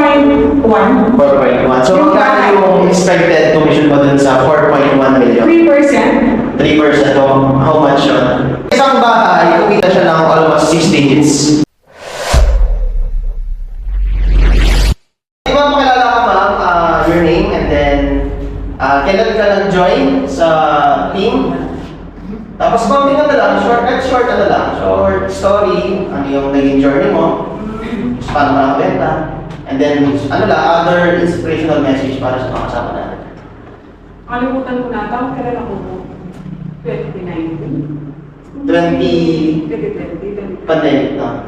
4.1. 4.1. So, magkano yung expected commission mo dun sa 4.1 million? 3%. 3%. So, how much yun? Isang bahay, kumita siya ng almost 6 digits. Di ba makilala ka, ma'am? Your name and then kailan ka nag-join sa team? Tapos ma'am, na lang, short story, ano yung naging journey mo, paano ka nakabenta, and then, other inspirational message para sa mga kasama natin. Kalimutan ko na, taong kailan ako mo? 2019? 20 pandemic, no?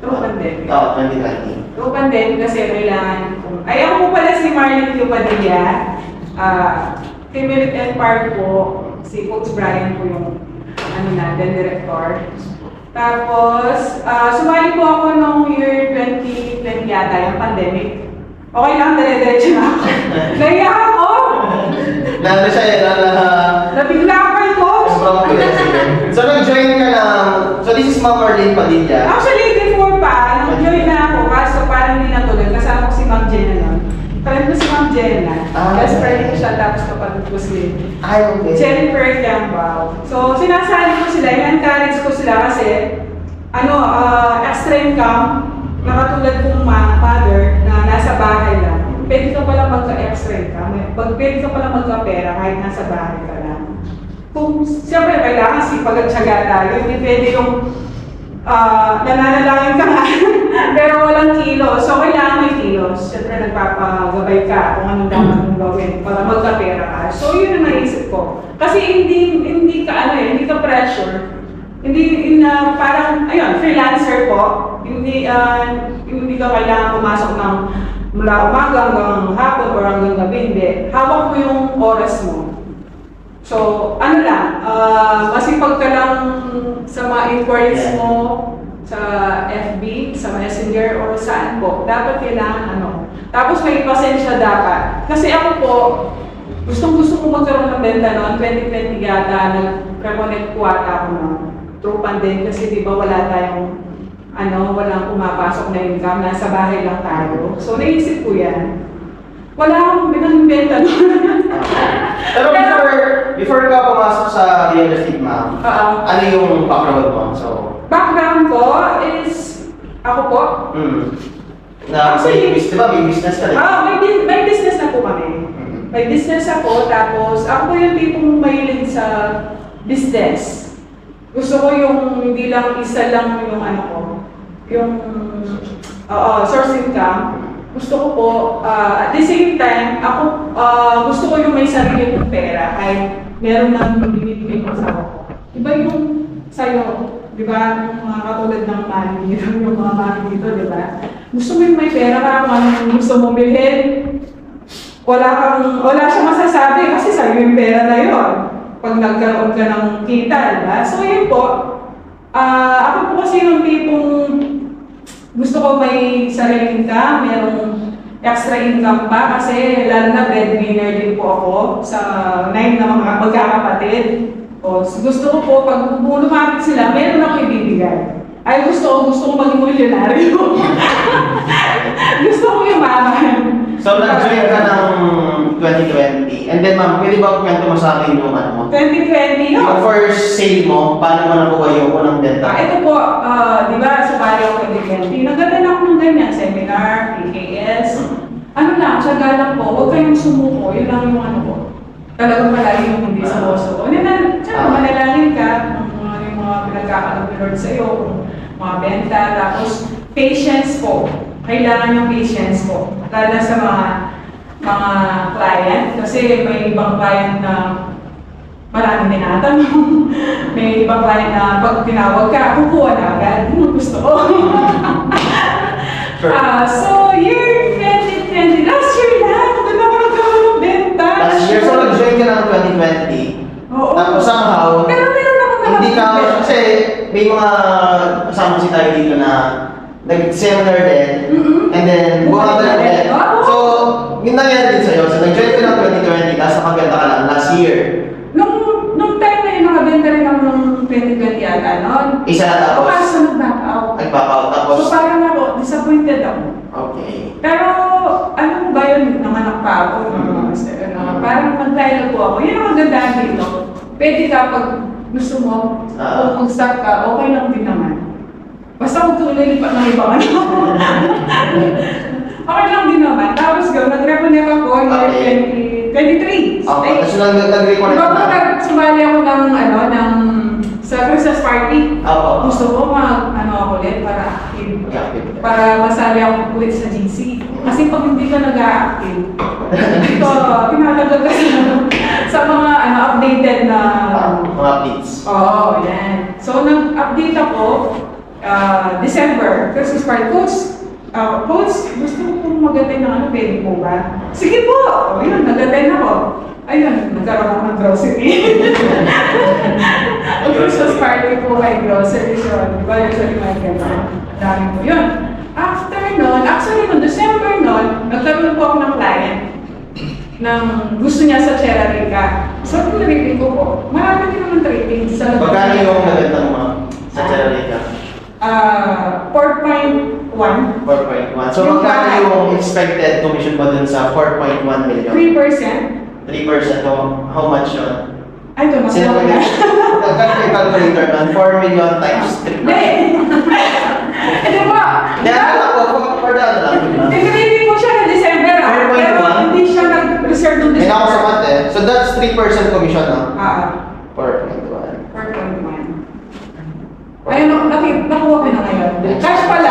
True pandemic. Oo, 2020. True pandemic kasi kailangan kong... Ay, ako po pala si Marlene Cupadilla. Female Empire po. Si Coach Brian po yung director. Tapos, sumali po ako noong year 2020 yata, yung pandemic. Okay lang, dire-diretso na ako. Naiya ako! Nandun siya Nabigla ako yung coach! So, nag-join ka ng... So, this is Ma'am Marlene Padilla. Actually, before pa, nag-join na ako, kaso parang hindi natuloy. Kasama ko si Ma'am Jenna nun. Kalit ko si Ma'am Jenna. Best friend ko siya, tapos kapatid ko si okay. Jennifer Gambao. So, sinasali ko sila, in-encourage ko sila kasi, extra income, na katulad kong mother na nasa bahay lang. Pwede ka pala magka-extra income, pwede ka pala magka-pera kahit nasa bahay ka lang. Kung siyempre kailangan sipag at tiyaga tayo, hindi pwede yung nananalangin ka nga, pero walang kilos. So, kailangan may kilos. Siyempre, nagpapagabay ka kung anong dapat mong gawin para magkapera ka. So, yun ang naisip ko. Kasi hindi ka pressure. Hindi parang, freelancer po. Hindi ka kailangan pumasok ng mula umaga hanggang hapon or hanggang gabi. Hindi. Hawak mo yung oras mo. So, masipag ka lang sa mga inquiries mo sa FB, sa Messenger, or saan po. Dapat kailangan Tapos may pasensya dapat. Kasi ako po, gusto ko magkaroon ng benta noon. 2020 yata, nag-reconnect po ata ako noon. Through pandemic kasi di ba wala tayong, walang pumapasok na income, nasa bahay lang tayo. So, naisip ko yan. Wala akong binang-benta noon. Pero before ka pumasok sa real estate, ma'am, ano yung background mo? So, background ko is, ako po. May business ka rin? May business na po kami. May business ako, tapos ako po yung tipong mahilig sa business. Gusto ko yung hindi lang isa lang yung yung source income. Gusto ko po, at the same time, gusto ko yung may sarili kong pera, kahit meron nang binibigay ko sa ako. Iba yung sa'yo, di ba? Yung mga katulad ng money dito, yung mga money dito, di ba? Gusto mo yung may pera ka, kung anong gusto mong bilhin. Wala siyang masasabi kasi sa'yo yung pera na yun. Pag nagkaroon ka ng kita, di ba? So yun po, ako po kasi yung tipong gusto ko may sariling income, merong extra income pa kasi lalo na breadwinner din po ako sa 9 na mga magkakapatid. Gusto ko po, pag lumapit sila, meron ako ibibigay. Ay, gusto ko maging milyonaryo. Gusto ko yumaman. So, nag-join ka ng 2020. And then, ma'am, pwede ba kwento mo sa akin yung 2020, no? Yung first sale mo, paano mo nakuha yung unang benta? Ito po, di ba, sumali ako 2020. Nagdala ako ng ganyan, seminar, PKS. Tiyaga lang po, huwag kayong sumuko, yun lang yung ko. Talagang palagi yung hindi sa boso ko. Manalangin ka, yung mga pinagkakaroon ni Lord sa'yo, mga benta, tapos patience po. Kailangan yung patience po. Lalo sa mga client, kasi may ibang client na maraming tinatanong. May ibang client na pag tinawag ka, kukuha na agad. Gusto ko. So, year 2020, last year na, maganda ko nagkaroon ng benta. Last year, so nag-join ka ng 2020. Oo. Tapos somehow, pero meron ako hindi ka, kasi may mga kasama si tayo dito na nag-seminar din, and then buha ka lang din. So, yun nangyari din sa'yo. So, nag-join ka ng 2020, tapos nakaganda ka lang last year. Nung time na yun, nakabenta rin ako ng 2020 yata, no? Isa na tapos? Kaso nag-back out. Nag-back out, tapos? So, parang disappointed ako. Okay. Pero, ano mo ba yun, nanganak pa ako, parang mag-dialogue po ako. Yun ang magandaan dito. Pwede ka pag gusto mo, kung mag-start ka, okay lang din naman. Basta huwag ka ulilipat ng ibang ano. Okay lang din naman. Tapos nag-reconnect ako in year 2023. Tapos nag-reconnect Diba na. po sumali ako ng sa Christmas party. Gusto ko ako ulit para active. Para masali ako ulit sa GC. Kasi pag hindi ka nag-a-active, ito, pinatagag ka sa mga updated na... mga updates. Oo, yan. So, nag-update ako, December, Christmas party. Coach, gusto ko pong mag-attend ng pwede po ba? Sige po! O yun, nag-attend ako. Ayun, nagkaroon ako ng grocery. Christmas party po kay grocery yun. Diba yung sa reminder na? Dami po yun. After nun, actually noong December nun, nagkaroon po ako ng client ng gusto niya sa Cherra Rica. So, kung narinig ko po, marami din naman trading sa... Pagkano yung naganda mo sa Cherra Rica? 4.1. 4.1. So, magkano yung expected commission mo dun sa 4.1 million? 3%. 3%. How much yun? Ay, ito, mas Sino ba yun? Nagkano yung calculator nun? 4 million times 3%. Hindi! Hindi ba? Hindi, ako po, for the ano lang. Tinraining ko siya na December, 4.1? pero hindi siya nag-reserve ng May ako sa December. math eh. So, that's 3% commission, no? 4.1. 4.1. Ayun, nakuha ko na ngayon. Cash pala,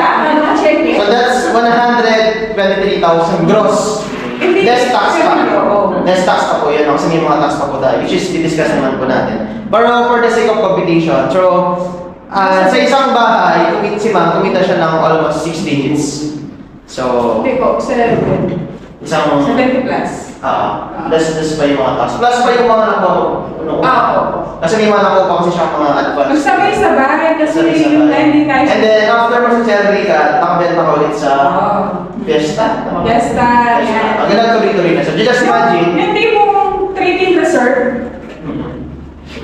check it. So, that's 123,000 gross. Hindi, Less tax pa. oo. Less tax pa po yun, no? Kasi may mga tax pa po tayo, which is didiscuss naman po natin. Pero for the sake of competition, so, sa isang bahay, si ma'am, kumita siya ng almost 6 digits. So, Hindi po, 7. isang... 70 plus. Plus pa yung mga tax. Plus pa yung mga nakuha ko. Kasi may mga nakuha pa kasi siya mga advance. Gusto mo sa bahay kasi Sabi sa yung bahay. landing tayo. And then, after mo sa Cherra Rica, nakabenta ka ulit sa Fiesta. Tama ba? Fiesta, yan. Ang ganda tuloy-tuloy na. So, just imagine. Yung tipong trading reserve,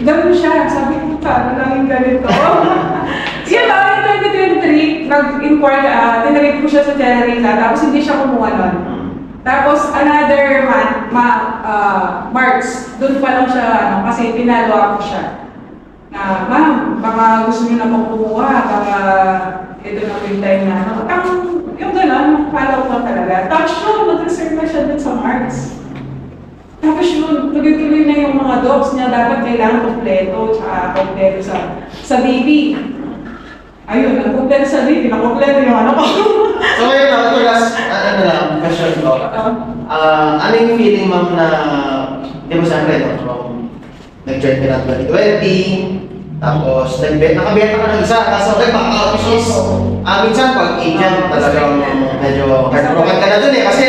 ganun siya. Sabi ko, paano lang yung ganito? Yun lang, yung 2023, nag-inquire, tinarip ko siya sa Cherra Rica, tapos hindi siya kumuha nun. Tapos another month, March, doon pa lang siya, kasi pinalo ko siya. Ma'am, baka gusto niyo na pong kumuha, baka ito na po yung time na yung gano'n, follow ko talaga. Tapos yun, mag-reserve na siya doon sa March. Tapos yun, tuloy-tuloy na yung mga dogs niya, dapat kailangan kompleto, tsaka kompleto sa baby. Ayun, nag-kompleto sa baby, nakompleto yung ano ko. So, ngayon ako, ito last, ano lang, question ko. Ano yung feeling, ma'am, na, di ba siyempre, nag-join ka ng 2020, tapos nakabenta ka ng isa, kaso nag-back-out, which is, minsan pag agent, talagang medyo heartbroken ka na dun eh, kasi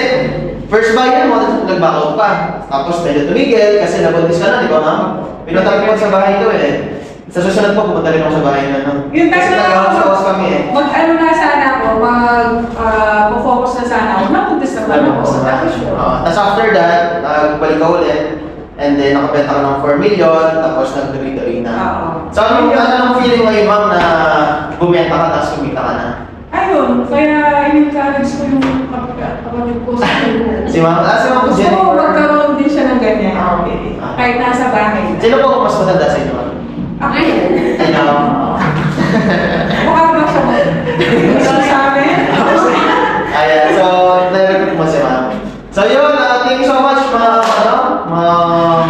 first buyer mo, nag-back-out pa. Tapos medyo tumigil, kasi nabuntis ka na, di ba ma'am? Pinunta ko sa bahay ko eh. Sa susunod po, pumunta rin ako sa bahay na, no? Yung Kasi nag-awas kami eh. Mag-ano na sana ako, mag-focus na sana ako, napuntis na pala ako sa bahay. Tapos after that, nagbalik ka ulit. And then, nakabenta ka ng 4 million, tapos nagtuloy-tuloy na. So, ano ang feeling ngayon, ma'am, na bumenta ka, tapos kumita ka na? Ayun, kaya in-encourage ko yung kapatid ko sa school. Si ma'am, si ma'am Gusto Jennifer. ko magkaroon din siya ng ganyan. Kahit nasa bahay. Sino po mas matanda sa inyo, ma'am? Ako. Ano? Mukha ba siya mo? Gusto sa amin? Ayan, so, nalagod mo si ma'am. So, yun, thank you so much, Hindi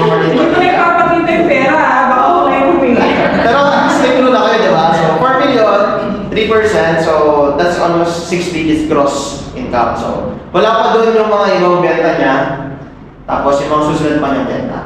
ko na ipapakita yung pera, baka ako kayo humingi. Pero, stay tulo na kayo, di ba? So, 4 million, 3%, so, that's almost 6 digits gross income. So, wala pa doon yung mga ibang benta niya, tapos yung mga susunod pa niyang benta.